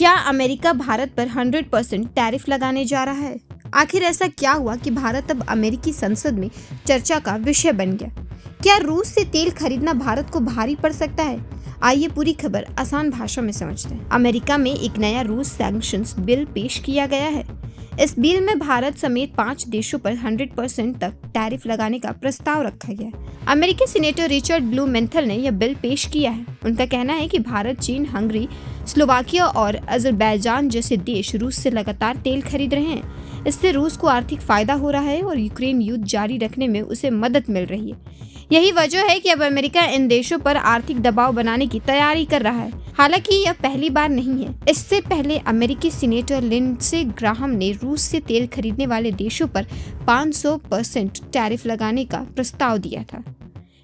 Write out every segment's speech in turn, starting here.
क्या अमेरिका भारत पर 100% टैरिफ लगाने जा रहा है? आखिर ऐसा क्या हुआ कि भारत अब अमेरिकी संसद में चर्चा का विषय बन गया? क्या रूस से तेल खरीदना भारत को भारी पड़ सकता है? आइए पूरी खबर आसान भाषा में समझते हैं। अमेरिका में एक नया रूस सैंक्शंस बिल पेश किया गया है। इस बिल में भारत समेत 5 देशों पर 100% तक टैरिफ लगाने का प्रस्ताव रखा गया है। अमेरिकी सीनेटर रिचर्ड ब्लूमेंथल ने यह बिल पेश किया है। उनका कहना है कि भारत, चीन, हंगरी, स्लोवाकिया और अजरबैजान जैसे देश रूस से लगातार तेल खरीद रहे हैं। इससे रूस को आर्थिक फायदा हो रहा है और यूक्रेन युद्ध जारी रखने में उसे मदद मिल रही है। यही वजह है कि अब अमेरिका इन देशों पर आर्थिक दबाव बनाने की तैयारी कर रहा है। हालांकि यह पहली बार नहीं है। इससे पहले अमेरिकी सीनेटर लिंडसे ग्राहम ने रूस से तेल खरीदने वाले देशों पर 500% टैरिफ लगाने का प्रस्ताव दिया था,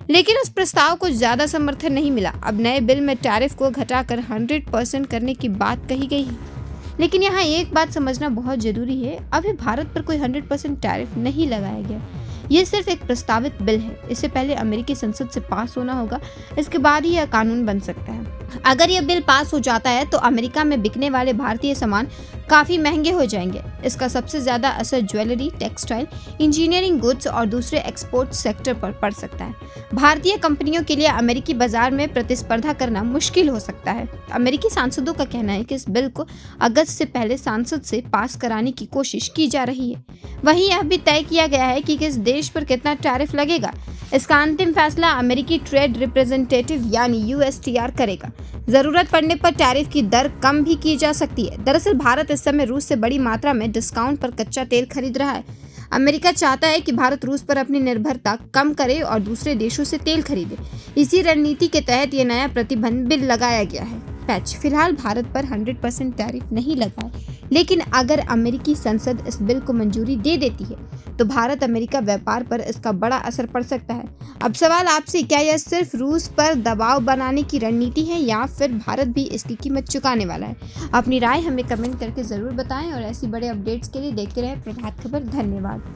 लेकिन उस प्रस्ताव को ज्यादा समर्थन नहीं मिला। अब नए बिल में टैरिफ को घटाकर 100% करने की बात कही गई है। लेकिन यहाँ एक बात समझना बहुत जरूरी है, अभी भारत पर कोई 100% टैरिफ नहीं लगाया गया। ये सिर्फ एक प्रस्तावित बिल है। इससे पहले अमेरिकी संसद से पास होना होगा, इसके बाद ही यह कानून बन सकता है। अगर यह बिल पास हो जाता है तो अमेरिका में बिकने वाले भारतीय सामान काफी महंगे हो जाएंगे। इसका सबसे ज्यादा असर ज्वेलरी, टेक्सटाइल, इंजीनियरिंग गुड्स और दूसरे एक्सपोर्ट सेक्टर पर पड़ सकता है। भारतीय कंपनियों के लिए अमेरिकी बाजार में प्रतिस्पर्धा करना मुश्किल हो सकता है। अमेरिकी सांसदों का कहना है कि इस बिल को अगस्त से पहले संसद से पास कराने की कोशिश की जा रही है। वहीं यह भी तय किया गया है कि किस देश पर कितना टैरिफ लगेगा। इसका अंतिम फैसला अमेरिकी ट्रेड रिप्रेजेंटेटिव यानी USTR करेगा। जरूरत पड़ने पर टैरिफ की दर कम भी की जा सकती है। दरअसल भारत इस समय रूस से बड़ी मात्रा में डिस्काउंट पर कच्चा तेल खरीद रहा है। अमेरिका चाहता है कि भारत रूस पर अपनी निर्भरता कम करे और दूसरे देशों से तेल खरीदे। इसी रणनीति के तहत ये नया प्रतिबंध बिल लगाया गया है। पैच फिलहाल भारत पर 100% टैरिफ नहीं लगा है, लेकिन अगर अमेरिकी संसद इस बिल को मंजूरी दे देती है तो भारत अमेरिका व्यापार पर इसका बड़ा असर पड़ सकता है। अब सवाल आपसे, क्या यह सिर्फ रूस पर दबाव बनाने की रणनीति है या फिर भारत भी इसकी कीमत चुकाने वाला है? अपनी राय हमें कमेंट करके जरूर बताएं और ऐसी बड़े अपडेट्स के लिए देखते रहें प्रभात खबर। धन्यवाद।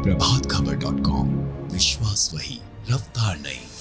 प्रभातखबर.com, विश्वास वही, रफ्तार नहीं।